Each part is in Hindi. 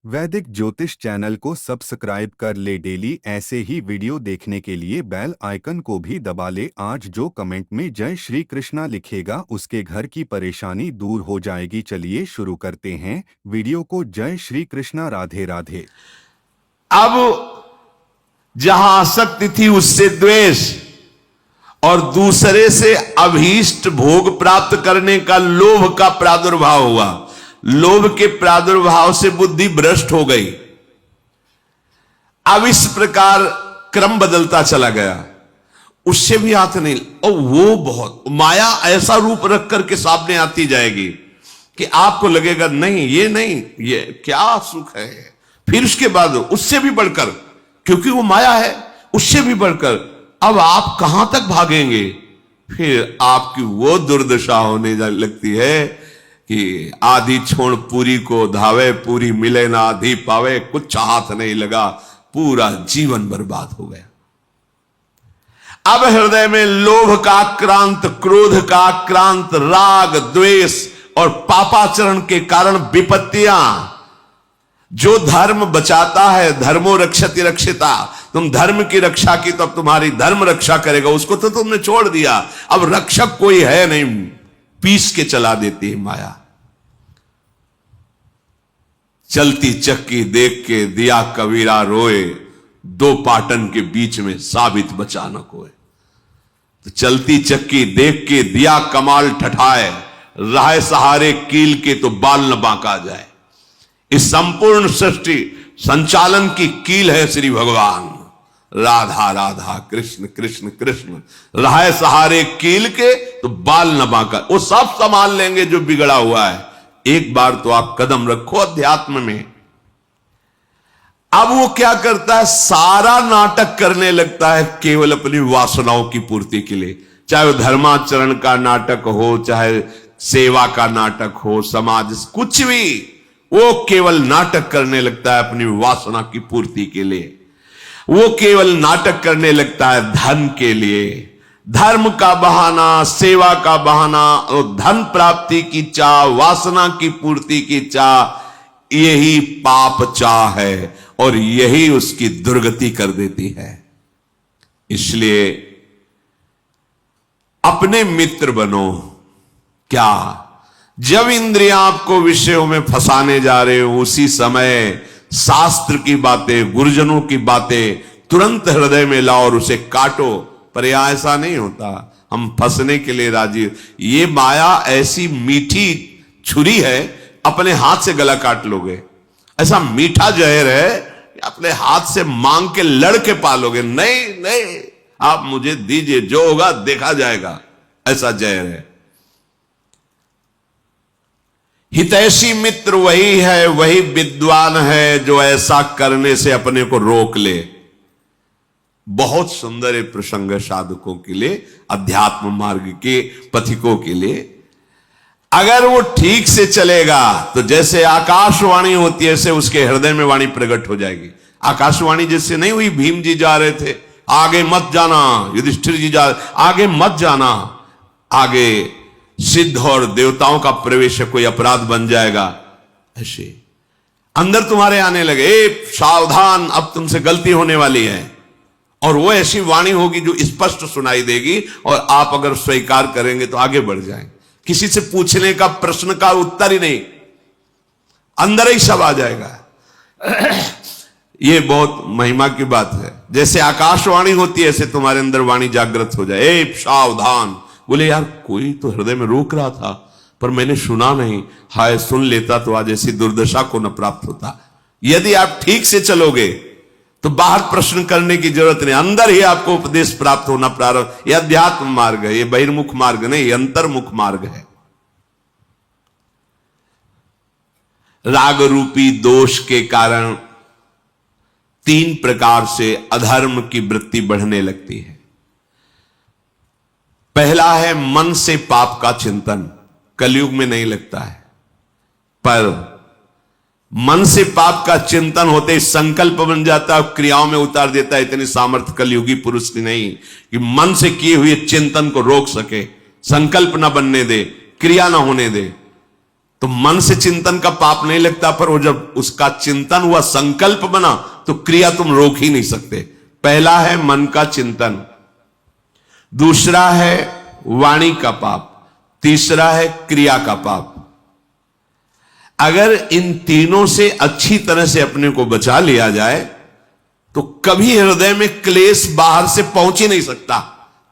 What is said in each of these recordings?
वैदिक ज्योतिष चैनल को सब्सक्राइब कर ले। डेली ऐसे ही वीडियो देखने के लिए बेल आइकन को भी दबा ले। आज जो कमेंट में जय श्री कृष्णा लिखेगा उसके घर की परेशानी दूर हो जाएगी। चलिए शुरू करते हैं वीडियो को। जय श्री कृष्णा, राधे राधे। अब जहां आसक्ति थी उससे द्वेष और दूसरे से अभीष्ट भोग प्राप्त करने का लोभ का प्रादुर्भाव हुआ। लोभ के प्रादुर्भाव से बुद्धि भ्रष्ट हो गई। अब इस प्रकार क्रम बदलता चला गया। उससे भी हाथ नहीं, और वो बहुत माया ऐसा रूप रख करके सामने आती जाएगी कि आपको लगेगा नहीं, ये क्या सुख है। फिर उसके बाद उससे भी बढ़कर, क्योंकि वो माया है, उससे भी बढ़कर अब आप कहां तक भागेंगे। फिर आपकी वो दुर्दशा होने लगती है कि आधी छोड़ पूरी को धावे, पूरी मिले ना आधी पावे, कुछ हाथ नहीं लगा, पूरा जीवन बर्बाद हो गया। अब हृदय में लोभ का आक्रांत, क्रोध का आक्रांत, राग, द्वेष और पापाचरण के कारण विपत्तियां। जो धर्म बचाता है, धर्मो रक्षति रक्षिता, तुम धर्म की रक्षा की तो अब तुम्हारी धर्म रक्षा करेगा, उसको तो तुमने छोड़ दिया। अब रक्षक कोई है नहीं, पीस के चला देती है माया। चलती चक्की देख के दिया कबीरा रोए, दो पाटन के बीच में साबित बचा न कोई। तो चलती चक्की देख के दिया कमाल ठठाए, राह सहारे कील के तो बाल न बांका जाए। इस संपूर्ण सृष्टि संचालन की कील है श्री भगवान। राधा राधा कृष्ण कृष्ण कृष्ण, राह सहारे कील के तो बाल न बांका। वो सब संभाल लेंगे जो बिगड़ा हुआ है। एक बार तो आप कदम रखो अध्यात्म में। अब वो क्या करता है, सारा नाटक करने लगता है केवल अपनी वासनाओं की पूर्ति के लिए। चाहे वो धर्माचरण का नाटक हो, चाहे सेवा का नाटक हो, समाज, कुछ भी, वो केवल नाटक करने लगता है अपनी वासना की पूर्ति के लिए। वो केवल नाटक करने लगता है धन के लिए। धर्म का बहाना, सेवा का बहाना और धन प्राप्ति की चाह, वासना की पूर्ति की चाह, यही पाप चाह है और यही उसकी दुर्गति कर देती है। इसलिए अपने मित्र बनो। क्या, जब इंद्रियां आपको विषयों में फंसाने जा रहे हो, उसी समय शास्त्र की बातें, गुरुजनों की बातें तुरंत हृदय में लाओ और उसे काटो। पर यह ऐसा नहीं होता, हम फंसने के लिए राजी। ये माया ऐसी मीठी छुरी है, अपने हाथ से गला काट लोगे। ऐसा मीठा जहर है, अपने हाथ से मांग के लड़ के पालोगे। नहीं नहीं, आप मुझे दीजिए, जो होगा देखा जाएगा, ऐसा जहर है। हितैषी मित्र वही है, वही विद्वान है जो ऐसा करने से अपने को रोक ले। बहुत सुंदर है प्रसंग साधकों के लिए, अध्यात्म मार्ग के पथिकों के लिए। अगर वो ठीक से चलेगा तो जैसे आकाशवाणी होती है, ऐसे उसके हृदय में वाणी प्रकट हो जाएगी। आकाशवाणी जैसे नहीं हुई, भीम जी जा रहे थे, आगे मत जाना, युधिष्ठिर जी आगे मत जाना, आगे सिद्ध और देवताओं का प्रवेश है, कोई अपराध बन जाएगा। ऐसे अंदर तुम्हारे आने लगे, सावधान, अब तुमसे गलती होने वाली है। और वो ऐसी वाणी होगी जो स्पष्ट सुनाई देगी, और आप अगर स्वीकार करेंगे तो आगे बढ़ जाएंगे। किसी से पूछने का, प्रश्न का उत्तर ही नहीं, अंदर ही सब आ जाएगा। ये बहुत महिमा की बात है। जैसे आकाशवाणी होती है, ऐसे तुम्हारे अंदर वाणी जागृत हो जाए, सावधान। बोले यार, कोई तो हृदय में रोक रहा था पर मैंने सुना नहीं, हाय सुन लेता तो आज ऐसी दुर्दशा को न प्राप्त होता। यदि आप ठीक से चलोगे तो बाहर प्रश्न करने की जरूरत नहीं, अंदर ही आपको उपदेश प्राप्त होना प्रारंभ। यह अध्यात्म मार्ग है, यह बहिर्मुख मार्ग नहीं, यह अंतर्मुख मार्ग है। राग रूपी दोष के कारण 3 प्रकार से अधर्म की वृत्ति बढ़ने लगती है। पहला है मन से पाप का चिंतन। कलयुग में नहीं लगता है, पर मन से पाप का चिंतन होते ही संकल्प बन जाता है, क्रियाओं में उतार देता है। इतनी सामर्थ्य कलयुगी पुरुष की नहीं कि मन से किए हुए चिंतन को रोक सके, संकल्प ना बनने दे, क्रिया ना होने दे। तो मन से चिंतन का पाप नहीं लगता, पर वो जब उसका चिंतन हुआ, संकल्प बना, तो क्रिया तुम रोक ही नहीं सकते। पहला है मन का चिंतन, दूसरा है वाणी का पाप, तीसरा है क्रिया का पाप। अगर इन तीनों से अच्छी तरह से अपने को बचा लिया जाए तो कभी हृदय में क्लेश बाहर से पहुंच ही नहीं सकता।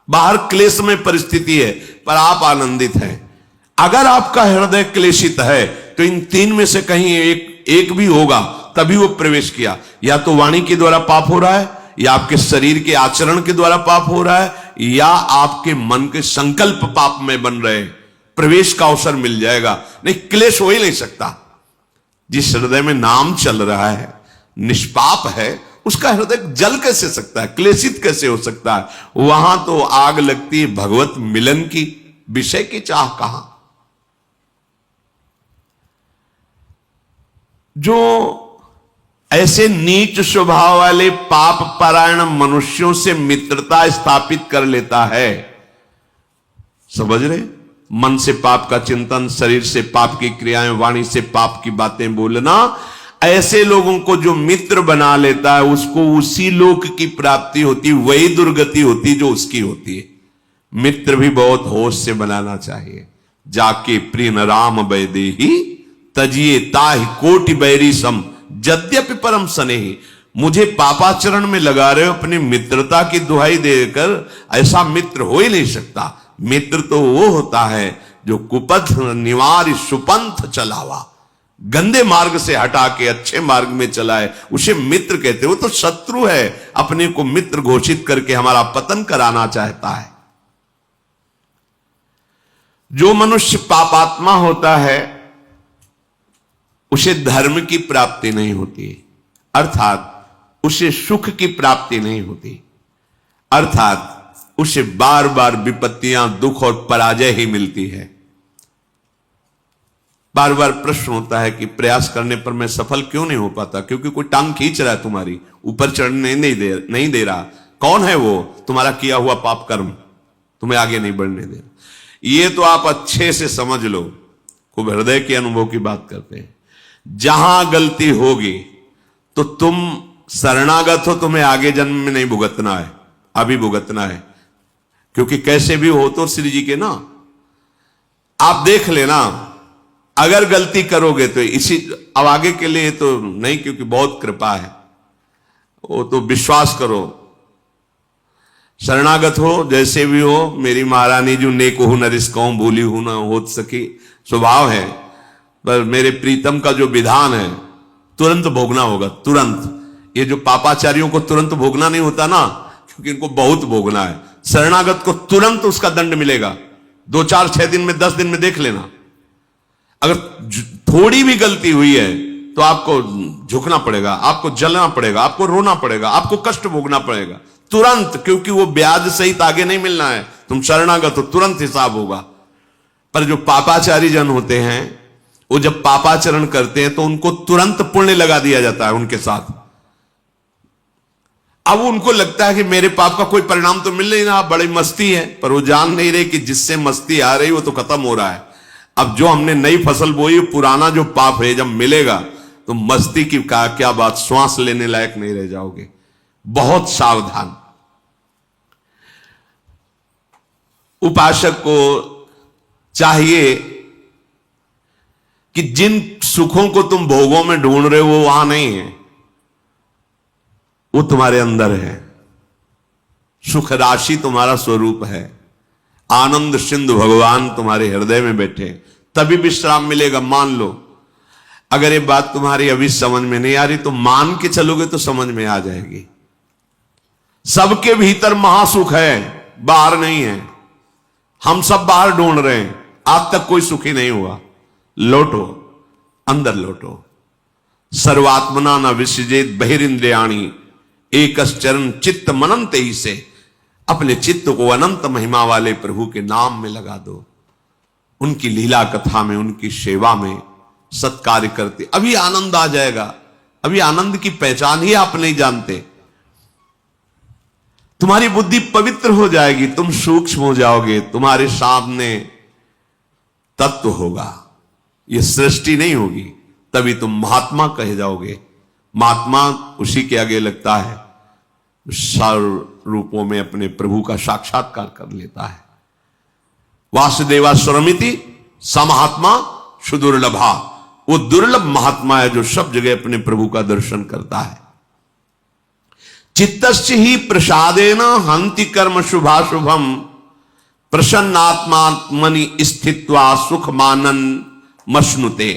बाहर क्लेश में परिस्थिति है, पर आप आनंदित हैं। अगर आपका हृदय क्लेशित है तो इन तीन में से कहीं एक भी होगा, तभी वो प्रवेश किया। या तो वाणी के द्वारा पाप हो रहा है, या आपके शरीर के आचरण के द्वारा पाप हो रहा है, या आपके मन के संकल्प पाप में बन रहे। प्रवेश का अवसर मिल जाएगा, नहीं क्लेश हो ही नहीं सकता। जिस हृदय में नाम चल रहा है, निष्पाप है, उसका हृदय जल कैसे सकता है, क्लेशित कैसे हो सकता है? वहां तो आग लगती है भगवत मिलन की, विषय की चाह कहां। जो ऐसे नीच स्वभाव वाले पाप परायण मनुष्यों से मित्रता स्थापित कर लेता है, समझ रहे? मन से पाप का चिंतन, शरीर से पाप की क्रियाएं, वाणी से पाप की बातें बोलना, ऐसे लोगों को जो मित्र बना लेता है उसको उसी लोक की प्राप्ति होती, वही दुर्गति होती जो उसकी होती है। मित्र भी बहुत होश से बनाना चाहिए। जाके प्रिय न राम बैदेही तजिए ताहि कोटि बैरी सम यद्यपि परम स्नेही। मुझे पापाचरण में लगा रहे हो, अपनी मित्रता की दुहाई देकर, ऐसा मित्र हो ही नहीं सकता। मित्र तो वो होता है जो कुपथ निवार सुपंथ चलावा, गंदे मार्ग से हटा के अच्छे मार्ग में चलाए, उसे मित्र कहते। वो तो शत्रु है, अपने को मित्र घोषित करके हमारा पतन कराना चाहता है। जो मनुष्य पापात्मा होता है उसे धर्म की प्राप्ति नहीं होती, अर्थात उसे सुख की प्राप्ति नहीं होती, अर्थात उसे बार बार विपत्तियां, दुख और पराजय ही मिलती है। बार बार प्रश्न होता है कि प्रयास करने पर मैं सफल क्यों नहीं हो पाता? क्योंकि कोई टांग खींच रहा है तुम्हारी, ऊपर चढ़ने नहीं दे रहा। कौन है वो? तुम्हारा किया हुआ पाप कर्म तुम्हें आगे नहीं बढ़ने दे रहा। ये तो आप अच्छे से समझ लो, खूब हृदय के अनुभव की बात करते हैं। जहां गलती होगी तो तुम शरणागत हो, तुम्हें आगे जन्म में नहीं भुगतना है, अभी भुगतना है। क्योंकि कैसे भी हो तो श्री जी के ना, आप देख लेना, अगर गलती करोगे तो इसी, अब आगे के लिए तो नहीं, क्योंकि बहुत कृपा है, वो तो विश्वास करो। शरणागत हो, जैसे भी हो, मेरी महारानी जो नेक हो नरिस कहूं, भूली हूं ना हो सकी, स्वभाव है। पर मेरे प्रीतम का जो विधान है, तुरंत भोगना होगा, तुरंत। ये जो पापाचारियों को तुरंत भोगना नहीं होता ना, क्योंकि इनको बहुत भोगना है। शरणागत को तुरंत उसका दंड मिलेगा, 2, 4, 6 दिन में, 10 दिन में देख लेना। अगर थोड़ी भी गलती हुई है तो आपको झुकना पड़ेगा, आपको जलना पड़ेगा, आपको रोना पड़ेगा, आपको कष्ट भोगना पड़ेगा तुरंत, क्योंकि वो ब्याज सहित आगे नहीं मिलना है। तुम शरणागत हो, तुरंत हिसाब होगा। पर जो पापाचारी जन होते हैं, वो जब पापाचरण करते हैं तो उनको तुरंत पुण्य लगा दिया जाता है उनके साथ। अब उनको लगता है कि मेरे पाप का कोई परिणाम तो मिल नहीं रहा, बड़ी मस्ती है, पर वो जान नहीं रहे कि जिससे मस्ती आ रही वो तो खत्म हो रहा है। अब जो हमने नई फसल बोई, पुराना जो पाप है जब मिलेगा तो मस्ती की क्या बात, श्वास लेने लायक नहीं रह जाओगे। बहुत सावधान। उपासक को चाहिए कि जिन सुखों को तुम भोगों में ढूंढ रहे हो वो वहां नहीं है, वो तुम्हारे अंदर है। सुख राशि तुम्हारा स्वरूप है, आनंद सिंधु भगवान तुम्हारे हृदय में बैठे, तभी विश्राम मिलेगा। मान लो, अगर ये बात तुम्हारी अभी समझ में नहीं आ रही तो मान के चलोगे तो समझ में आ जाएगी। सबके भीतर महासुख है, बाहर नहीं है। हम सब बाहर ढूंढ रहे हैं, आज तक कोई सुखी नहीं हुआ। लौटो, अंदर लौटो। सर्वात्मना न विसृजेत बहिरिंद्रियाणि एकश्चरण चित्त मनंत ही से। अपने चित्त को अनंत महिमा वाले प्रभु के नाम में लगा दो, उनकी लीला कथा में, उनकी सेवा में सत्कार्य करते, अभी आनंद आ जाएगा। अभी आनंद की पहचान ही आप नहीं जानते। तुम्हारी बुद्धि पवित्र हो जाएगी, तुम सूक्ष्म हो जाओगे, तुम्हारे सामने तत्व होगा। ये सृष्टि नहीं होगी, तभी तुम महात्मा कहे जाओगे। महात्मा उसी के आगे लगता है सर्व रूपों में अपने प्रभु का साक्षात्कार कर लेता है। वासुदेवा स्वरमिति समहात्मा सुदुर्लभा, वो दुर्लभ महात्मा है जो सब जगह अपने प्रभु का दर्शन करता है। चित्तस्य ही प्रसादेन हंति कर्म शुभाशुभम प्रसन्नात्मात्मनि स्थित्वा सुख मानन मश्नुते।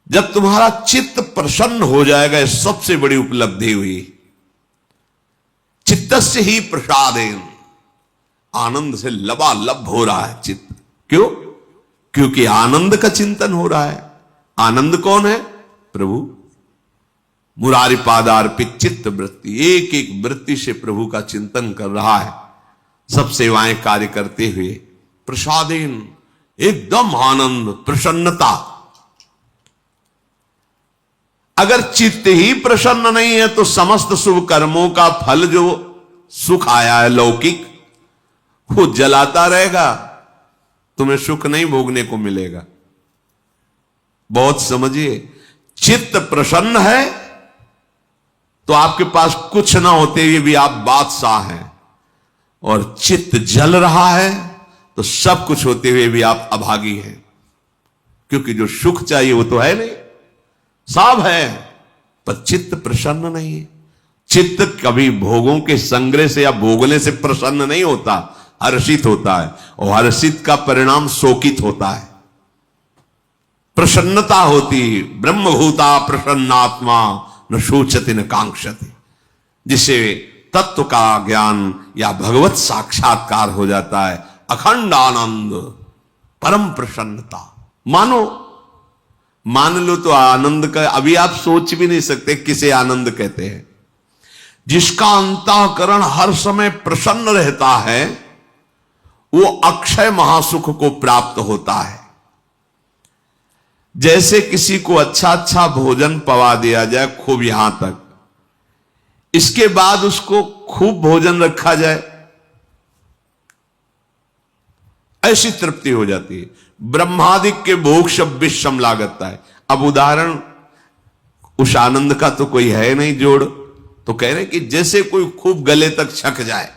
जब तुम्हारा चित्त प्रसन्न हो जाएगा, यह सबसे बड़ी उपलब्धि हुई। चित्तस्य ही प्रसादेन, आनंद से लबालब हो रहा है चित्त। क्यों? क्योंकि आनंद का चिंतन हो रहा है। आनंद कौन है? प्रभु। मुरारी पादार्पित चित्त वृत्ति, एक एक वृत्ति से प्रभु का चिंतन कर रहा है, सब सेवाएं कार्य करते हुए। प्रसादेन, एकदम आनंद, प्रसन्नता। अगर चित्त ही प्रसन्न नहीं है तो समस्त शुभ कर्मों का फल जो सुख आया है लौकिक, वो जलाता रहेगा, तुम्हें सुख नहीं भोगने को मिलेगा। बहुत समझिए, चित्त प्रसन्न है तो आपके पास कुछ ना होते हुए भी आप बादशाह हैं, और चित्त जल रहा है तो सब कुछ होते हुए भी आप अभागी हैं। क्योंकि जो सुख चाहिए वो तो है नहीं, सब है, पर चित्त प्रसन्न नहीं है। चित्त कभी भोगों के संग्रह से या भोगने से प्रसन्न नहीं होता, हर्षित होता है, और हर्षित का परिणाम शोकित होता है। प्रसन्नता होती, ब्रह्मभूता प्रसन्नात्मा न शोचति न कांक्षति, जिसे तत्व का ज्ञान या भगवत साक्षात्कार हो जाता है। अखंड आनंद, परम प्रसन्नता। मान लो तो आनंद का अभी आप सोच भी नहीं सकते किसे आनंद कहते हैं। जिसका अंतःकरण हर समय प्रसन्न रहता है, वो अक्षय महासुख को प्राप्त होता है। जैसे किसी को अच्छा अच्छा भोजन पवा दिया जाए खूब यहां तक, इसके बाद उसको खूब भोजन रखा जाए, ऐसी तृप्ति हो जाती है। ब्रह्मादिक के भोग सब विषम लागता है। अब उदाहरण, उस आनंद का तो कोई है नहीं जोड़, तो कह रहे कि जैसे कोई खूब गले तक छक जाए,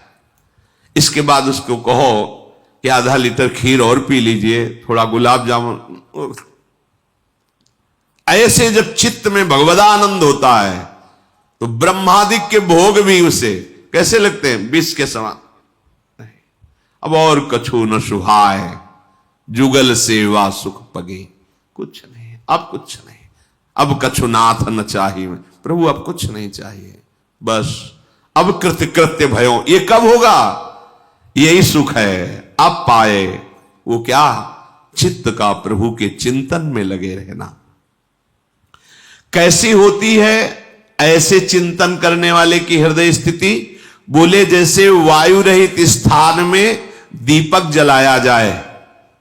इसके बाद उसको कहो कि आधा लीटर खीर और पी लीजिए, थोड़ा गुलाब जामुन। ऐसे जब चित्त में भगवदानंद होता है तो ब्रह्मादिक के भोग भी उसे कैसे लगते हैं? विष के समान। अब और कछु न सुहाय, जुगल सेवा सुख पगे। कुछ नहीं, अब कुछ नहीं, अब कछु नाथ न चाहिए। प्रभु अब कुछ नहीं चाहिए, बस अब कृत्य कृत्य भयो। ये कब होगा? यही सुख है, अब पाए। वो क्या? चित्त का प्रभु के चिंतन में लगे रहना। कैसी होती है ऐसे चिंतन करने वाले की हृदय स्थिति? बोले जैसे वायु रहित स्थान में दीपक जलाया जाए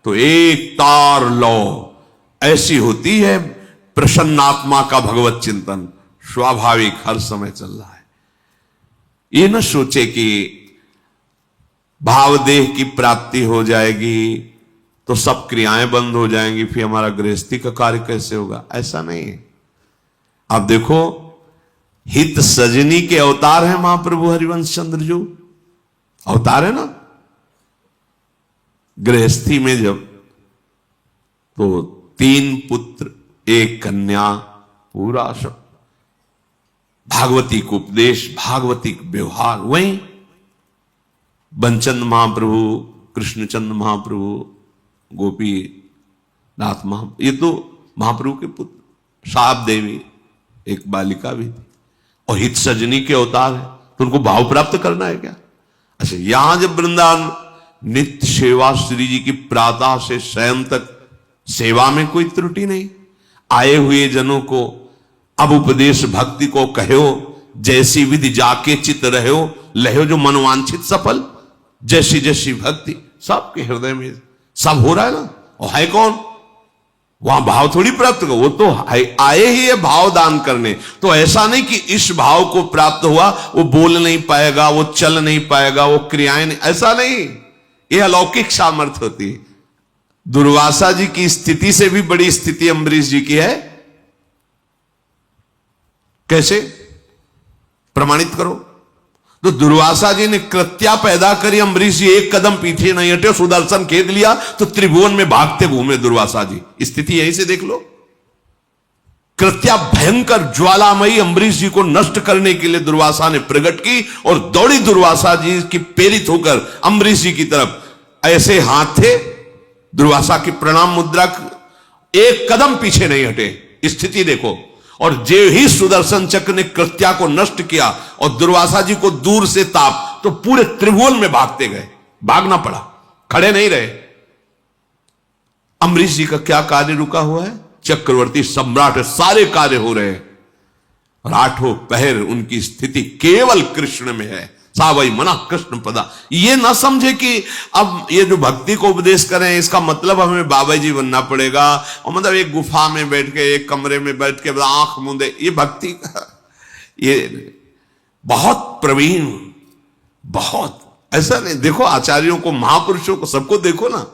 तो एक तार लो, ऐसी होती है प्रसन्नात्मा का भगवत चिंतन। स्वाभाविक हर समय चल रहा है। ये न सोचे कि भावदेह की प्राप्ति हो जाएगी तो सब क्रियाएं बंद हो जाएंगी, फिर हमारा गृहस्थी का कार्य कैसे होगा? ऐसा नहीं है। आप देखो, हित सजनी के अवतार है महाप्रभु हरिवंश चंद्र जो अवतार है ना। गृहस्थी में जब तो 3 पुत्र 1 कन्या, पूरा सब भागवतिक उपदेश, भागवतिक व्यवहार। वहीं बंचंद महाप्रभु, कृष्णचंद महाप्रभु, गोपी नाथ महाप्रभु, ये तो महाप्रभु के पुत्र। साप देवी एक बालिका भी थी, और हित सजनी के अवतार है, तो उनको भाव प्राप्त करना है क्या? अच्छा, यहां जब वृंदावन नित्य सेवा श्री जी की प्रातः से शयन तक सेवा में कोई त्रुटि नहीं। आए हुए जनों को अब उपदेश भक्ति को कहो, जैसी विधि जाके चित रहो, लहो जो मनवांछित सफल। जैसी जैसी भक्ति सबके हृदय में सब हो रहा है ना। और है कौन? वहां भाव थोड़ी प्राप्त कर, वो तो आए ही है भाव दान करने। तो ऐसा नहीं कि इस भाव को प्राप्त हुआ वो बोल नहीं पाएगा, वो चल नहीं पाएगा, वो क्रियाएं नहीं, ऐसा नहीं। ये अलौकिक सामर्थ्य होती है। दुर्वासा जी की स्थिति से भी बड़ी स्थिति अम्बरीश जी की है। कैसे प्रमाणित करो? तो दुर्वासा जी ने कृत्या पैदा करी, अम्बरीश जी एक कदम पीछे नहीं हटे, सुदर्शन खेद लिया तो त्रिभुवन में भागते घूमे दुर्वासा जी। स्थिति यहीं से देख लो। कृत्या भयंकर ज्वालामयी अम्बरीश जी को नष्ट करने के लिए दुर्वासा ने प्रकट की और दौड़ी दुर्वासा जी की प्रेरित होकर अम्बरीश जी की तरफ। ऐसे हाथ थे दुर्वासा की प्रणाम मुद्रा, एक कदम पीछे नहीं हटे। स्थिति देखो। और जे ही सुदर्शन चक्र ने कृत्या को नष्ट किया और दुर्वासा जी को दूर से ताप, तो पूरे त्रिभुवन में भागते गए। भागना पड़ा, खड़े नहीं रहे। अम्बरीश जी का क्या कार्य रुका हुआ है? चक्रवर्ती सम्राट, सारे कार्य हो रहे हैं और आठों पहर उनकी स्थिति केवल कृष्ण में है। सावई मना कृष्ण पदा। ये ना समझे कि अब ये जो भक्ति को उपदेश करें इसका मतलब हमें बाबा जी बनना पड़ेगा और मतलब एक गुफा में बैठ के, एक कमरे में बैठ के आंख मूंदे, ये भक्ति ये बहुत प्रवीण, बहुत ऐसा नहीं। देखो आचार्यों को, महापुरुषों को, सबको देखो ना,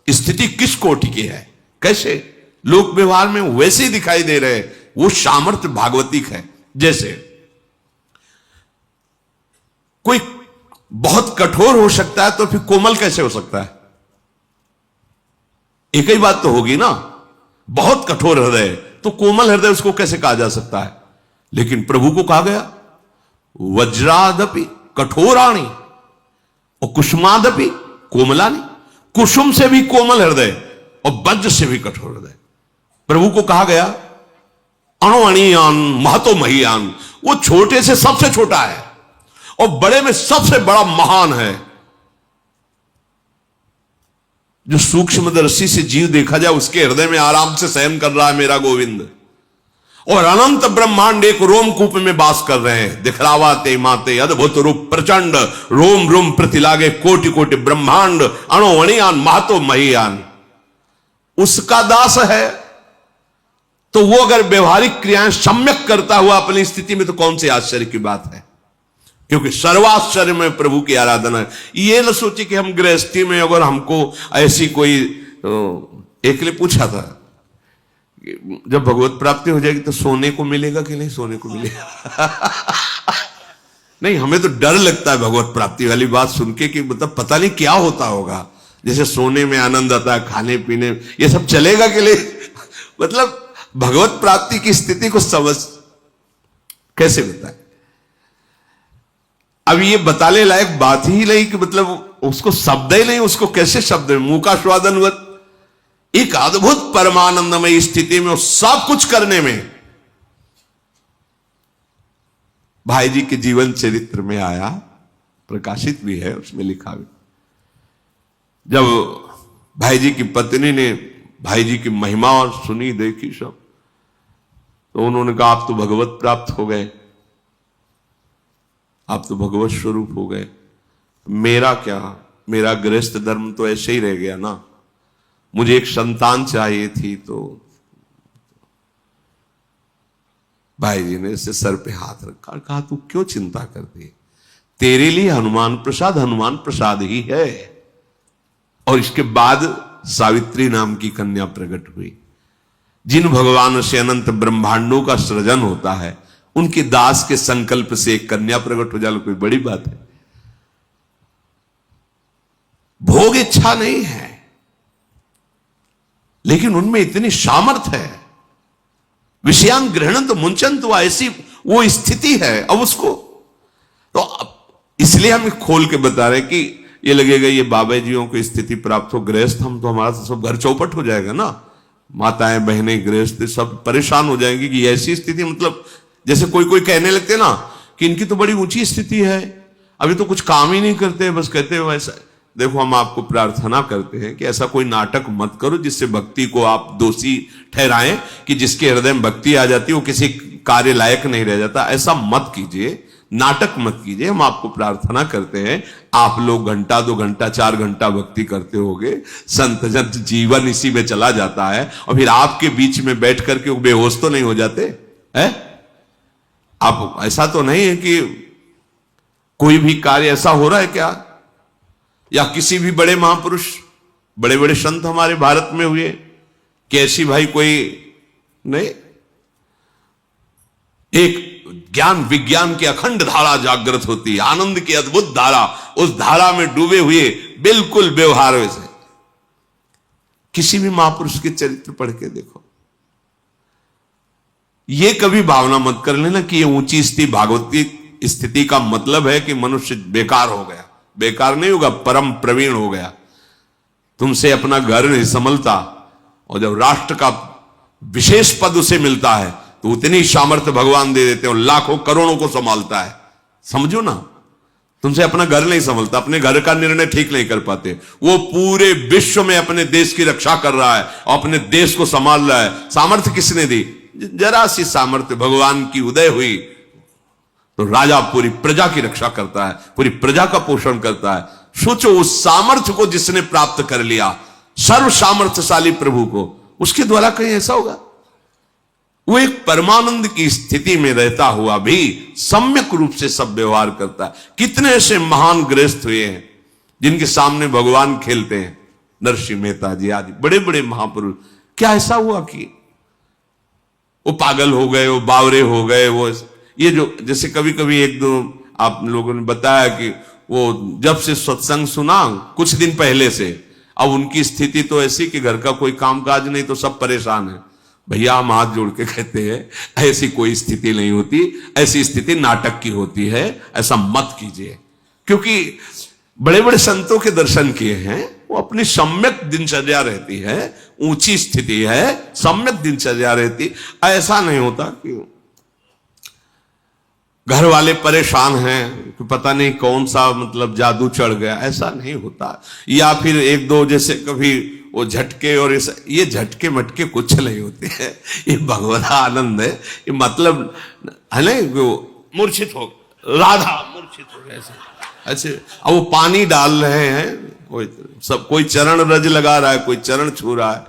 स्थिति किस कोटि की है, कैसे लोक व्यवहार में वैसे दिखाई दे रहे। वो सामर्थ्य भागवतिक है। जैसे कोई बहुत कठोर हो सकता है तो फिर कोमल कैसे हो सकता है? एक ही बात तो होगी ना। बहुत कठोर हृदय तो कोमल हृदय उसको कैसे कहा जा सकता है? लेकिन प्रभु को कहा गया वज्रादपि कठोराणी और कुसुमादपि कोमलानी। कुसुम से भी कोमल हृदय और वज्र से भी कठोर हृदय। प्रभु को कहा गया अणुअणियान महतो महियान। वो छोटे से सबसे छोटा है और बड़े में सबसे बड़ा महान है। जो सूक्ष्मदर्शी से जीव देखा जाए उसके हृदय में आराम से शयन कर रहा है मेरा गोविंद। और अनंत ब्रह्मांड एक रोमकूप में वास कर रहे हैं। दिखलावा ते माते अद्भुत रूप प्रचंड, रोम रोम प्रतिलागे कोटि कोटि ब्रह्मांड, अणुअणियान महतो महियान। उसका दास है तो वो अगर व्यवहारिक क्रियाएं सम्यक करता हुआ अपनी स्थिति में, तो कौन सी आश्चर्य की बात है? क्योंकि सर्वाश्चर्य में प्रभु की आराधना है। ये न सोचे कि हम गृहस्थी में अगर हमको ऐसी कोई, एक लिए पूछा था जब भगवत प्राप्ति हो जाएगी तो सोने को मिलेगा कि नहीं? सोने को मिलेगा नहीं, हमें तो डर लगता है भगवत प्राप्ति वाली बात सुन के कि मतलब पता नहीं क्या होता होगा। जैसे सोने में आनंद आता है, खाने पीने, ये सब चलेगा कि नहीं? मतलब भगवत प्राप्ति की स्थिति को समझ कैसे बताए? अब ये बताने लायक बात ही नहीं कि मतलब उसको शब्द ही नहीं, उसको कैसे शब्द में मुंह का स्वादनवत एक अद्भुत परमानंदमय स्थिति में सब कुछ करने में। भाई जी के जीवन चरित्र में आया, प्रकाशित भी है, उसमें लिखा भी। जब भाई जी की पत्नी ने भाई जी की महिमा और सुनी, देखी सब, तो उन्होंने कहा आप तो भगवत प्राप्त हो गए, आप तो भगवत स्वरूप हो गए। मेरा क्या, मेरा गृहस्थ धर्म तो ऐसे ही रह गया ना। मुझे एक संतान चाहिए थी। तो भाई जी ने इसे सर पे हाथ रखा और कहा तू क्यों चिंता करती है? तेरे लिए हनुमान प्रसाद ही है। और इसके बाद सावित्री नाम की कन्या प्रकट हुई। जिन भगवान से अनंत ब्रह्मांडों का सृजन होता है, उनके दास के संकल्प से एक कन्या प्रकट हो जाए, कोई बड़ी बात है? भोग इच्छा नहीं है, लेकिन उनमें इतनी सामर्थ्य है। विषयान ग्रहण तो मुंचन, तो ऐसी वो स्थिति है। अब उसको तो इसलिए हम खोल के बता रहे हैं कि ये लगेगा ये बाबा जियों को स्थिति प्राप्त हो, गृहस्थ हम तो हमारा तो सब घर चौपट हो जाएगा ना। माताएं बहनें गृहस्थ सब परेशान हो जाएंगी कि ऐसी स्थिति, मतलब जैसे कोई कहने लगते ना कि इनकी तो बड़ी ऊंची स्थिति है, अभी तो कुछ काम ही नहीं करते, बस कहते हो ऐसा। देखो हम आपको प्रार्थना करते हैं कि ऐसा कोई नाटक मत करो जिससे भक्ति को आप दोषी ठहराएं कि जिसके हृदय में भक्ति आ जाती है वो किसी कार्य लायक नहीं रह जाता। ऐसा मत कीजिए, नाटक मत कीजिए। हम आपको प्रार्थना करते हैं, आप लोग घंटा 2 घंटा 4 घंटा भक्ति करते होगे, संत जन जीवन इसी में चला जाता है, और फिर आपके बीच में बैठ करके वो बेहोश तो नहीं हो जाते हैं? आप ऐसा तो नहीं है कि कोई भी कार्य ऐसा हो रहा है क्या, या किसी भी बड़े महापुरुष बड़े बड़े संत हमारे भारत में हुए कि ऐसी भाई कोई नहीं, एक ज्ञान विज्ञान की अखंड धारा जागृत होती है, आनंद की अद्भुत धारा, उस धारा में डूबे हुए बिल्कुल व्यवहार वैसे। किसी भी महापुरुष के चरित्र पढ़ के देखो, ये कभी भावना मत कर लेना कि ये ऊंची स्थिति भागवती स्थिति का मतलब है कि मनुष्य बेकार हो गया। बेकार नहीं होगा, परम प्रवीण हो गया। तुमसे अपना घर नहीं संभलता, और जब राष्ट्र का विशेष पद उसे मिलता है तो उतनी सामर्थ्य भगवान दे देते हैं, लाखों करोड़ों को संभालता है। समझो ना, तुमसे अपना घर नहीं संभलता, अपने घर का निर्णय ठीक नहीं कर पाते, वो पूरे विश्व में अपने देश की रक्षा कर रहा है और अपने देश को संभाल रहा है। सामर्थ्य किसने दी? जरा सी सामर्थ्य भगवान की उदय हुई तो राजा पूरी प्रजा की रक्षा करता है, पूरी प्रजा का पोषण करता है। सोचो, उस सामर्थ्य को जिसने प्राप्त कर लिया, सर्व सामर्थ्यशाली प्रभु को, उसके द्वारा कहीं ऐसा होगा? वो एक परमानंद की स्थिति में रहता हुआ भी सम्यक रूप से सब व्यवहार करता है। कितने ऐसे महान गृहस्थ हुए हैं जिनके सामने भगवान खेलते हैं, नरसिंह मेहता जी आदि बड़े बड़े महापुरुष। क्या ऐसा हुआ कि वो पागल हो गए, वो बावरे हो गए? वो ये जो जैसे कभी कभी एक दो आप लोगों ने बताया कि वो जब से सत्संग सुना कुछ दिन पहले से, अब उनकी स्थिति तो ऐसी कि घर का कोई कामकाज नहीं तो सब परेशान है। भैया हम हाथ जोड़ के कहते हैं ऐसी कोई स्थिति नहीं होती, ऐसी स्थिति नाटक की होती है, ऐसा मत कीजिए। क्योंकि बड़े बड़े संतों के दर्शन किए हैं, वो अपनी सम्यक दिनचर्या रहती है, ऊंची स्थिति है, सम्यक दिनचर्या रहती। ऐसा नहीं होता कि घर वाले परेशान हैं कि पता नहीं कौन सा मतलब जादू चढ़ गया, ऐसा नहीं होता। या फिर एक दो जैसे कभी वो झटके और ये झटके मटके कुछ नहीं होते हैं, ये भगवता आनंद है। ये मतलब है ना, वो मूर्छित हो, राधा मूर्छित हो गए ऐसे। अब वो पानी डाल रहे हैं, कोई चरण रज लगा रहा है, कोई चरण छू रहा है,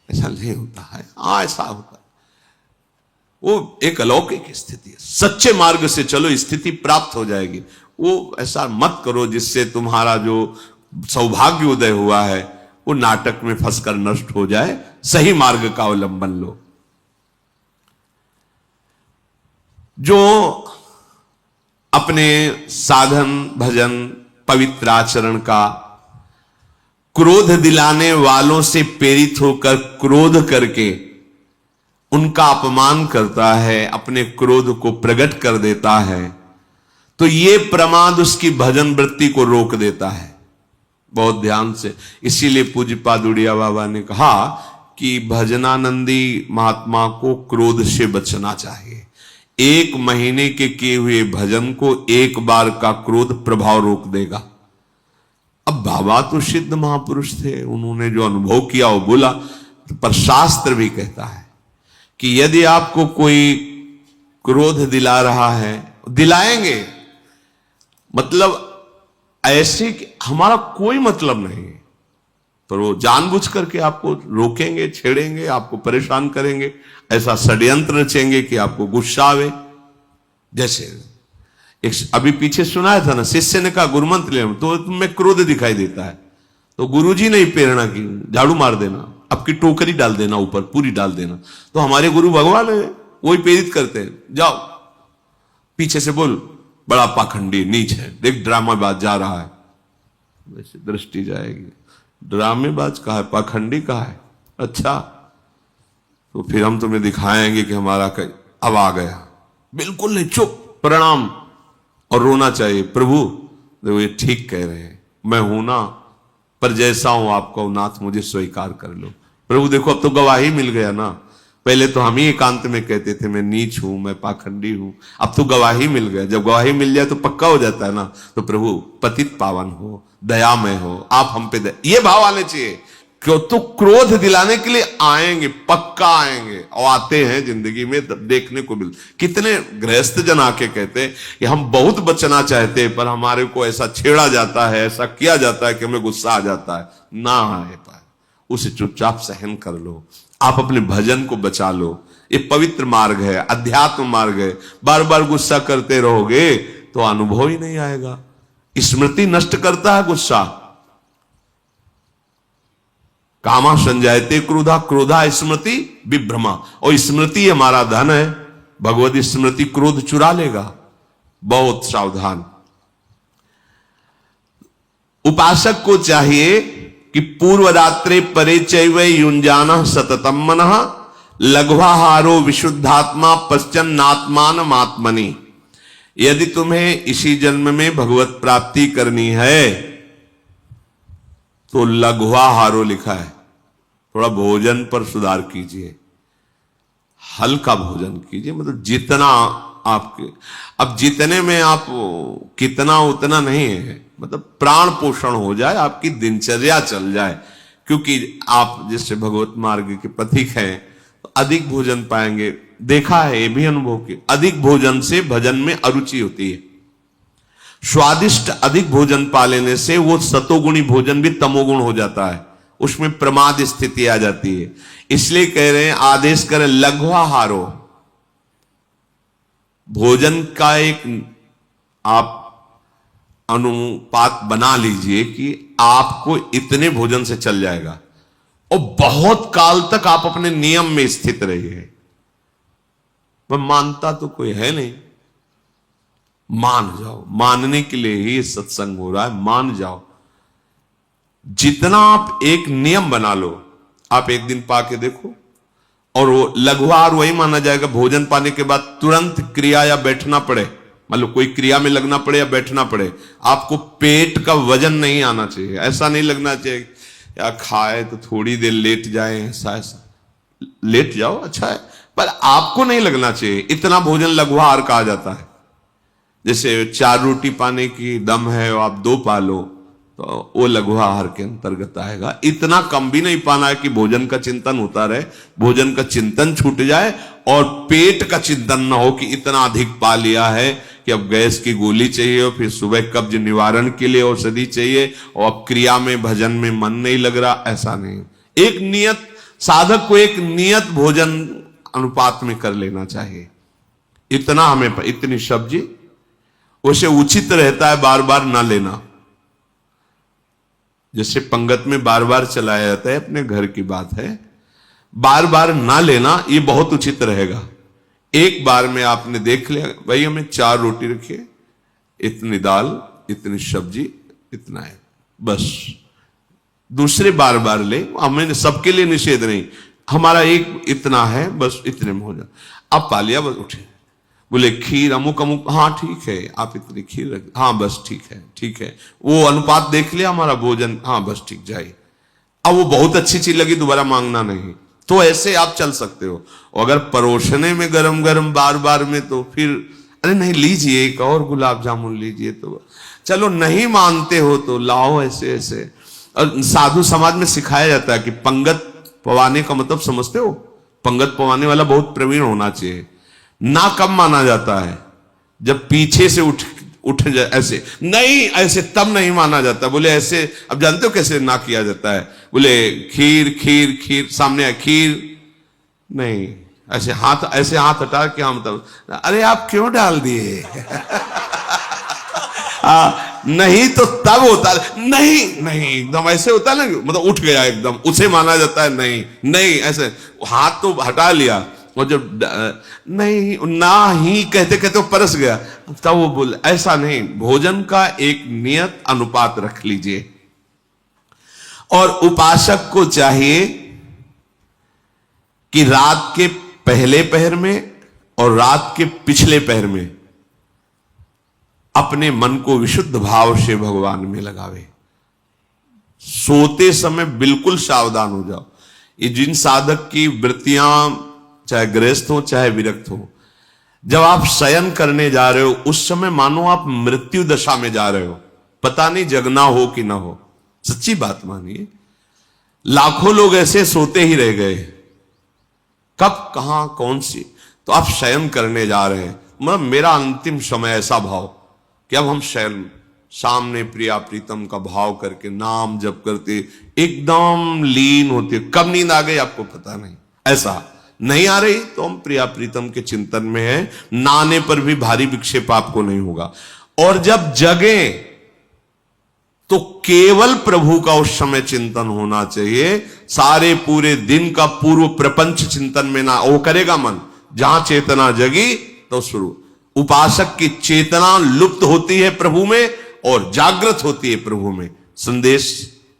ऐसा नहीं होता है। हाँ ऐसा होता है, वो एक अलौकिक स्थिति है। सच्चे मार्ग से चलो, स्थिति प्राप्त हो जाएगी। वो ऐसा मत करो जिससे तुम्हारा जो सौभाग्य उदय हुआ है वो नाटक में फंसकर नष्ट हो जाए। सही मार्ग का अवलंबन लो। जो अपने साधन भजन पवित्र आचरण का क्रोध दिलाने वालों से प्रेरित होकर क्रोध करके उनका अपमान करता है, अपने क्रोध को प्रकट कर देता है, तो ये प्रमाद उसकी भजन वृत्ति को रोक देता है। बहुत ध्यान से, इसीलिए पूज्यपाद उड़िया बाबा ने कहा कि भजनानंदी महात्मा को क्रोध से बचना चाहिए। 1 महीने के किए हुए भजन को एक बार का क्रोध प्रभाव रोक देगा। अब बाबा तो सिद्ध महापुरुष थे, उन्होंने जो अनुभव किया वो बोला, पर शास्त्र भी कहता है कि यदि आपको कोई क्रोध दिला रहा है, दिलाएंगे, मतलब ऐसे कि हमारा कोई मतलब नहीं, पर वो जानबूझ करके आपको रोकेंगे, छेड़ेंगे, आपको परेशान करेंगे, ऐसा षड्यंत्र रचेंगे कि आपको गुस्सा आवे। जैसे एक अभी पीछे सुनाया था ना, शिष्य ने कहा गुरुमंत्र ले, तो तुम्हें क्रोध दिखाई देता है, तो गुरुजी ने प्रेरणा की, झाड़ू मार देना, आपकी टोकरी डाल देना, ऊपर पूरी डाल देना। तो हमारे गुरु भगवान है, वही प्रेरित करते हैं, जाओ पीछे से बोल, बड़ा पाखंडी नीच है, देख ड्रामाबाज जा रहा है। वैसे दृष्टि जाएगी, ड्रामेबाज कहा है, पाखंडी कहा है, अच्छा तो फिर हम तुम्हें दिखाएंगे कि हमारा अब आ गया। बिल्कुल नहीं, चुप, प्रणाम, और रोना चाहिए, प्रभु देखो ये ठीक कह रहे हैं, मैं हूं ना, पर जैसा हूं आपको नाथ मुझे स्वीकार कर लो। प्रभु देखो अब तो गवाही मिल गया ना, पहले तो हम ही एकांत में कहते थे मैं नीच हूं, मैं पाखंडी हूं, अब तो गवाही मिल गया। जब गवाही मिल जाए तो पक्का हो जाता है ना, तो प्रभु पतित पावन हो, दयामय हो, आप हम पे ये भाव आने चाहिए। क्यों? तो क्रोध दिलाने के लिए आएंगे, पक्का आएंगे, और आते हैं जिंदगी में देखने को मिल। कितने गृहस्थ जन आके कहते हैं कि हम बहुत बचना चाहते हैं, पर हमारे को ऐसा छेड़ा जाता है, ऐसा किया जाता है कि हमें गुस्सा आ जाता है। ना आए पाए, उसे चुपचाप सहन कर लो, आप अपने भजन को बचा लो। ये पवित्र मार्ग है, अध्यात्म मार्ग है। बार बार गुस्सा करते रहोगे तो अनुभव ही नहीं आएगा। स्मृति नष्ट करता है गुस्सा। कामा संजायते क्रोधा, क्रोधा स्मृति विभ्रमा, और स्मृति हमारा धन है, भगवत स्मृति क्रोध चुरा लेगा, बहुत सावधान। उपासक को चाहिए कि पूर्व रात्रे परे चैव युंजान सततम मनः लघ्वाहारो विशुद्धात्मा पश्चन्नात्मान आत्मनि। यदि तुम्हें इसी जन्म में भगवत प्राप्ति करनी है तो लघ्वाहारो लिखा है, थोड़ा भोजन पर सुधार कीजिए, हल्का भोजन कीजिए, मतलब जितना आपके, अब जितने में आप कितना उतना नहीं है, मतलब प्राण पोषण हो जाए, आपकी दिनचर्या चल जाए, क्योंकि आप जिससे भगवत मार्ग के पथिक हैं तो अधिक भोजन पाएंगे। देखा है, ये भी अनुभव किया, अधिक भोजन से भजन में अरुचि होती है। स्वादिष्ट अधिक भोजन पा लेने से वो सतोगुणी भोजन भी तमोगुण हो जाता है, उसमें प्रमाद स्थिति आ जाती है। इसलिए कह रहे हैं, आदेश करें लघ्वाहारो, भोजन का एक आप अनुपात बना लीजिए कि आपको इतने भोजन से चल जाएगा और बहुत काल तक आप अपने नियम में स्थित रहिए। पर मानता तो कोई है नहीं, मान जाओ, मानने के लिए ही सत्संग हो रहा है, मान जाओ। जितना आप एक नियम बना लो, आप एक दिन पाके देखो, और वो लघुआहार वही माना जाएगा भोजन पाने के बाद तुरंत क्रिया या बैठना पड़े, मतलब कोई क्रिया में लगना पड़े या बैठना पड़े, आपको पेट का वजन नहीं आना चाहिए। ऐसा नहीं लगना चाहिए या खाए तो थोड़ी देर लेट जाए, ऐसा लेट जाओ अच्छा है, पर आपको नहीं लगना चाहिए। इतना भोजन लघुआहार कहा जाता है। जैसे 4 रोटी पाने की दम है और आप 2 पा लो तो वो लघुआहार के अंतर्गत आएगा। इतना कम भी नहीं पाना है कि भोजन का चिंतन होता रहे, भोजन का चिंतन छूट जाए और पेट का चिंतन ना हो कि इतना अधिक पा लिया है कि अब गैस की गोली चाहिए और फिर सुबह कब्ज निवारण के लिए औषधि चाहिए और अब क्रिया में भजन में मन नहीं लग रहा। ऐसा नहीं, एक नियत साधक को एक नियत भोजन अनुपात में कर लेना चाहिए। इतना हमें, इतनी सब्जी, उसे उचित रहता है बार बार ना लेना। जैसे पंगत में बार बार चलाया जाता है, अपने घर की बात है, बार बार ना लेना ये बहुत उचित रहेगा। एक बार में आपने देख लिया भाई हमें 4 रोटी रखिए, इतनी दाल, इतनी सब्जी, इतना है, बस। दूसरे बार बार ले, हमें सबके लिए निषेध नहीं, हमारा एक इतना है, बस इतने में हो जाए। अब पा लिया, बस उठे, बोले खीर अमुक अमुक, हाँ ठीक है, आप इतनी खीर रख, हाँ बस ठीक है, ठीक है, वो अनुपात देख लिया हमारा भोजन, हाँ बस ठीक जाए। अब वो बहुत अच्छी चीज लगी, दोबारा मांगना नहीं। तो ऐसे आप चल सकते हो। अगर परोसने में गरम गरम बार बार में तो फिर अरे नहीं लीजिए, एक और गुलाब जामुन लीजिए, तो चलो नहीं मानते हो तो लाओ, ऐसे ऐसे। और साधु समाज में सिखाया जाता है कि पंगत पवाने का मतलब समझते हो, पंगत पवाने वाला बहुत प्रवीण होना चाहिए। ना कब माना जाता है, जब पीछे से उठ जाए, ऐसे नहीं, ऐसे तब नहीं माना जाता। बोले ऐसे, अब जानते हो कैसे ना किया जाता है, बोले खीर खीर खीर, सामने है खीर, नहीं ऐसे हाथ हटा के, हम तब, अरे आप क्यों डाल दिए नहीं तो तब होता, नहीं नहीं एकदम ऐसे होता है ना, मतलब उठ गया एकदम, उसे माना जाता है। नहीं नहीं, ऐसे हाथ तो हटा लिया, और जब नहीं ना ही कहते कहते वो परस गया, तब वो बोले ऐसा नहीं। भोजन का एक नियत अनुपात रख लीजिए। और उपासक को चाहिए कि रात के पहले पहर में और रात के पिछले पहर में अपने मन को विशुद्ध भाव से भगवान में लगावे। सोते समय बिल्कुल सावधान हो जाओ। ये जिन साधक की वृत्तियां चाहे गृहस्थ हो चाहे विरक्त हो, जब आप शयन करने जा रहे हो उस समय मानो आप मृत्यु दशा में जा रहे हो, पता नहीं जगना हो कि ना हो। सच्ची बात मानिए, लाखों लोग ऐसे सोते ही रह गए, कब कहां कौन सी, तो आप शयन करने जा रहे हैं। मतलब मेरा अंतिम समय ऐसा भाव कि अब हम शयन, सामने प्रिया प्रीतम का भाव करके नाम जप करते एकदम लीन होते, कब नींद आ गई आपको पता नहीं। ऐसा नहीं आ रही तो हम प्रिया प्रीतम के चिंतन में हैं, नाने पर भी भारी विक्षेप आपको नहीं होगा। और जब जगे तो केवल प्रभु का उस समय चिंतन होना चाहिए। सारे पूरे दिन का पूर्व प्रपंच चिंतन में ना वो करेगा मन। जहां चेतना जगी तो शुरू। उपासक की चेतना लुप्त होती है प्रभु में और जागृत होती है प्रभु में। संदेश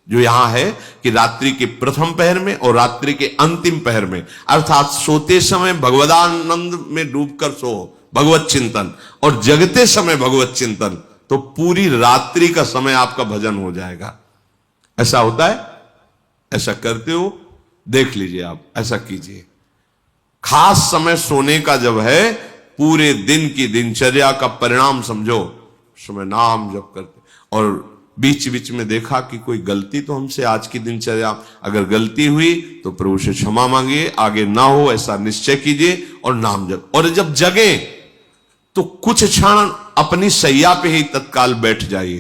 जो यहां है कि रात्रि के प्रथम पहर में और रात्रि के अंतिम पहर में, अर्थात सोते समय भगवदानंद में डूबकर सो, भगवत चिंतन, और जगते समय भगवत चिंतन, तो पूरी रात्रि का समय आपका भजन हो जाएगा। ऐसा होता है? ऐसा करते हो? देख लीजिए, आप ऐसा कीजिए। खास समय सोने का जब है, पूरे दिन की दिनचर्या का परिणाम समझो, समय नाम जप करते। और बीच बीच में देखा कि कोई गलती तो हमसे आज की दिनचर्या, अगर गलती हुई तो प्रभु से क्षमा मांगिए, आगे ना हो ऐसा निश्चय कीजिए और नाम जप। और जब जगे तो कुछ क्षण अपनी सैया पे ही तत्काल बैठ जाइए,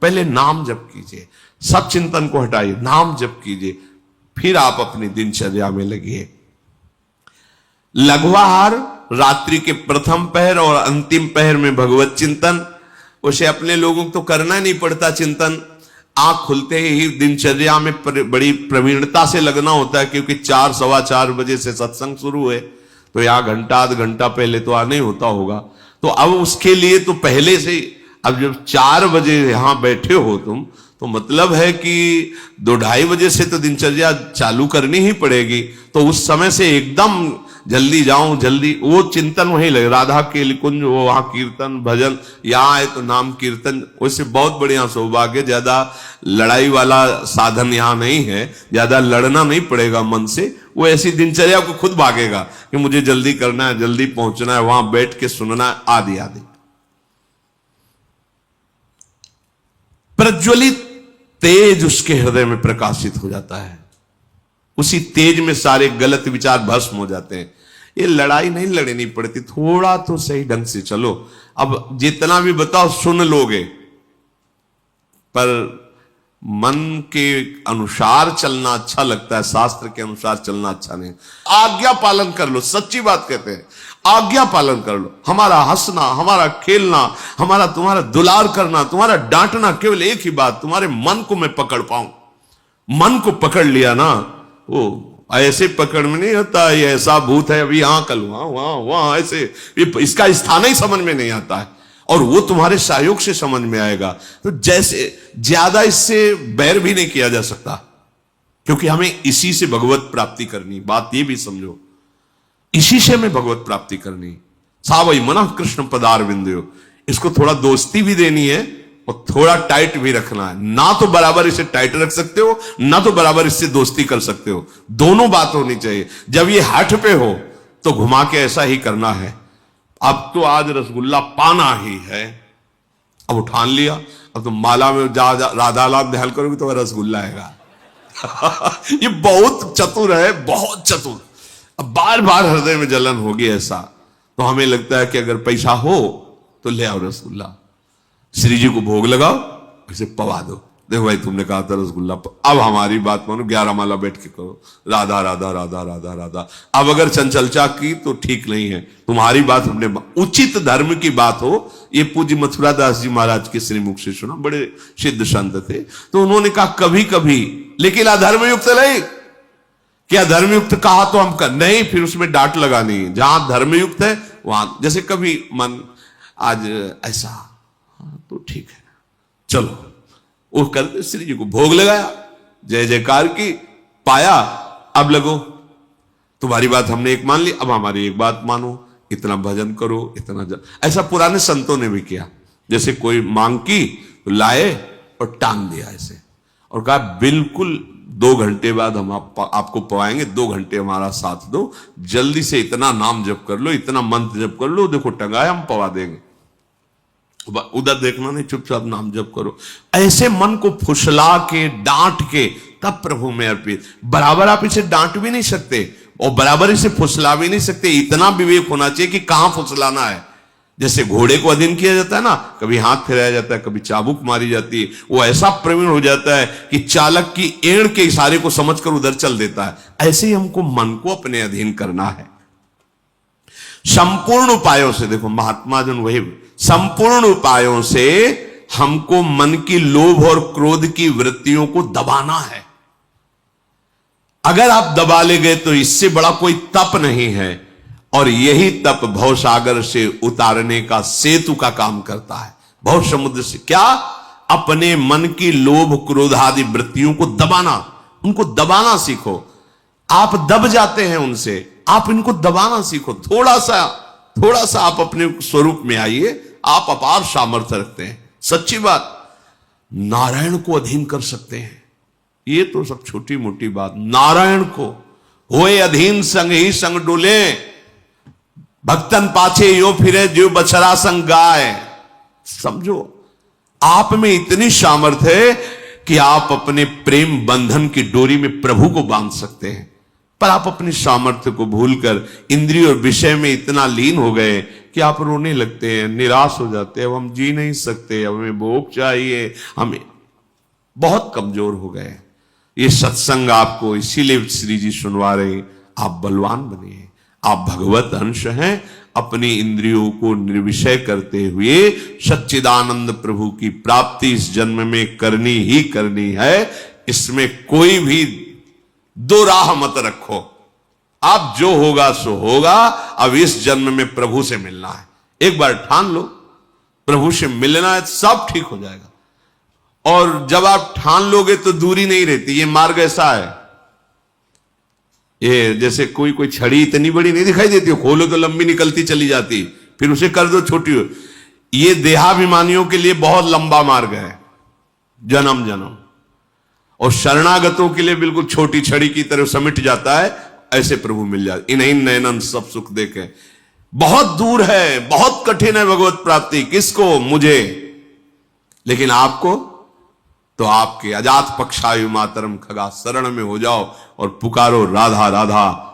पहले नाम जप कीजिए, सब चिंतन को हटाइए, नाम जप कीजिए, फिर आप अपनी दिनचर्या में लगिए। लघुआहार रात्रि के प्रथम पहर और अंतिम पहर में भगवत चिंतन, उसे अपने लोगों को तो करना नहीं पड़ता चिंतन। आंख खुलते ही दिनचर्या में बड़ी प्रवीणता से लगना होता है, क्योंकि 4 सवा 4 बजे से सत्संग शुरू है, तो यहां घंटा आध घंटा पहले तो आने होता होगा। तो अब उसके लिए तो पहले से, अब जब 4 बजे यहां बैठे हो तुम, तो मतलब है कि 2-2:30 बजे से तो दिनचर्या चालू करनी ही पड़ेगी। तो उस समय से एकदम जल्दी जाऊं, जल्दी वो चिंतन वहीं लगे। राधा के कुंज, वो वहां कीर्तन भजन, यहां आए तो नाम कीर्तन, वैसे बहुत बढ़िया सौभाग्य। ज्यादा लड़ाई वाला साधन यहां नहीं है, ज्यादा लड़ना नहीं पड़ेगा मन से। वो ऐसी दिनचर्या को खुद भागेगा कि मुझे जल्दी करना है, जल्दी पहुंचना है, वहां बैठ के सुनना है, आदि आदि। प्रज्वलित तेज उसके हृदय में प्रकाशित हो जाता है, उसी तेज में सारे गलत विचार भस्म हो जाते हैं। ये लड़ाई नहीं लड़नी पड़ती, थोड़ा तो सही ढंग से चलो। अब जितना भी बताओ सुन लोगे, पर मन के अनुसार चलना अच्छा लगता है, शास्त्र के अनुसार चलना अच्छा नहीं। आज्ञा पालन कर लो, सच्ची बात कहते हैं, आज्ञा पालन कर लो। हमारा हंसना, हमारा खेलना, हमारा तुम्हारा दुलार करना, तुम्हारा डांटना, केवल एक ही बात, तुम्हारे मन को मैं पकड़ पाऊं। मन को पकड़ लिया ना, वो ऐसे पकड़ में नहीं होता, ये ऐसा भूत है, अभी यहां कल वहां वहां वहां, ऐसे इसका स्थान ही समझ में नहीं आता है, और वो तुम्हारे सहयोग से समझ में आएगा। तो जैसे ज्यादा इससे बैर भी नहीं किया जा सकता, क्योंकि हमें इसी से भगवत प्राप्ति करनी। बात ये भी समझो, इसी से हमें भगवत प्राप्ति करनी। सावई मना कृष्ण पदारविंदो, इसको थोड़ा दोस्ती भी देनी है और थोड़ा टाइट भी रखना है। ना तो बराबर इसे टाइट रख सकते हो, ना तो बराबर इससे दोस्ती कर सकते हो, दोनों बात होनी चाहिए। जब ये हठ पे हो तो घुमा के ऐसा ही करना है, अब तो आज रसगुल्ला पाना ही है, अब उठान लिया, अब तो माला में जा राधा लाभ ध्यान करोगे तो रसगुल्ला आएगा। ये बहुत चतुर है, बहुत चतुर। अब बार बार हृदय में जलन होगी ऐसा, तो हमें लगता है कि अगर पैसा हो तो ले आओ रसगुल्ला, श्री जी को भोग लगाओ, इसे पवा दो। देखो भाई, तुमने कहा था रसगुल्ला, अब हमारी बात मानो, 11 माला बैठ के करो, राधा राधा राधा राधा राधा। अब अगर चंचलचा की तो ठीक नहीं है, तुम्हारी बात हमने, उचित धर्म की बात हो। ये पूज्य मथुरा दास जी महाराज के श्रीमुख से सुना, बड़े सिद्ध संत थे, तो उन्होंने कहा कभी कभी, लेकिन अधर्मयुक्त नहीं। क्या धर्मयुक्त कहा तो हम कर नहीं, फिर उसमें डांट लगानी। जहां धर्मयुक्त है वहां, जैसे कभी मन आज ऐसा, तो ठीक है चलो, वो करते श्री जी को भोग लगाया, जय जयकार की, पाया, अब लगो तुम्हारी बात हमने एक मान ली, अब हमारी एक बात मानो, इतना भजन करो, इतना ऐसा पुराने संतों ने भी किया। जैसे कोई मांग की तो लाए और टांग दिया ऐसे, और कहा बिल्कुल 2 घंटे बाद हम आपको पवाएंगे, 2 घंटे हमारा साथ दो, जल्दी से इतना नाम जप कर लो, इतना मंत्र जप कर लो, देखो टंगाए हम पवा देंगे। उधर देखना नहीं, चुपचाप नाम जप करो। ऐसे मन को फुसला के, डांट के, तब प्रभु में अर्पित। बराबर आप इसे डांट भी नहीं सकते और बराबर इसे फुसला भी नहीं सकते। इतना विवेक होना चाहिए कि कहां फुसलाना है। जैसे घोड़े को अधीन किया जाता है ना, कभी हाथ फिराया जाता है, कभी चाबुक मारी जाती है, वो ऐसा प्रवीण हो जाता है कि चालक की एड़ के इशारे को समझकर उधर चल देता है। ऐसे ही हमको मन को अपने अधीन करना है। संपूर्ण उपायों से, देखो महात्मा जन वही, संपूर्ण उपायों से हमको मन की लोभ और क्रोध की वृत्तियों को दबाना है। अगर आप दबा ले गए तो इससे बड़ा कोई तप नहीं है, और यही तप भवसागर से उतारने का सेतु का काम करता है। भव समुद्र से क्या? अपने मन की लोभ क्रोध आदि वृत्तियों को दबाना, उनको दबाना सीखो। आप दब जाते हैं उनसे, आप इनको दबाना सीखो। थोड़ा सा आप अपने स्वरूप में आइए, आप अपार सामर्थ्य रखते हैं। सच्ची बात, नारायण को अधीन कर सकते हैं। ये तो सब छोटी मोटी बात। नारायण को होए अधीन, संग ही संग डोले, भक्तन पाछे यो फिरे, जो बछड़ा संग गाय। समझो, आप में इतनी सामर्थ्य है कि आप अपने प्रेम बंधन की डोरी में प्रभु को बांध सकते हैं। पर आप अपनी सामर्थ्य को भूलकर इंद्रिय और विषय में इतना लीन हो गए कि आप रोने लगते हैं, निराश हो जाते हैं। अब हम जी नहीं सकते, अब हमें भोग चाहिए, हमें बहुत कमजोर हो गए। ये सत्संग आपको इसीलिए श्री जी सुनवा रहे, आप बलवान बनिए, आप भगवत अंश हैं। अपनी इंद्रियों को निर्विषय करते हुए सच्चिदानंद प्रभु की प्राप्ति इस जन्म में करनी ही करनी है। इसमें कोई भी दो राह मत रखो। आप जो होगा सो होगा। अब इस जन्म में प्रभु से मिलना है। एक बार ठान लो, प्रभु से मिलना है, सब ठीक हो जाएगा। और जब आप ठान लोगे तो दूरी नहीं रहती। ये मार्ग ऐसा है, ये जैसे कोई छड़ी इतनी बड़ी नहीं दिखाई देती, खोलो तो लंबी निकलती चली जाती, फिर उसे कर दो छोटी हो। ये देहाभिमानियों के लिए बहुत लंबा मार्ग है, जन्म जन्म। और शरणागतों के लिए बिल्कुल छोटी छड़ी की तरह समिट जाता है। ऐसे प्रभु मिल जाते। इन्हीं नैनन सब सुख देखे। बहुत दूर है, बहुत कठिन है भगवत प्राप्ति। किसको? मुझे। लेकिन आपको तो आपके अजात पक्षायु मातरम खगा शरण में हो जाओ और पुकारो राधा राधा।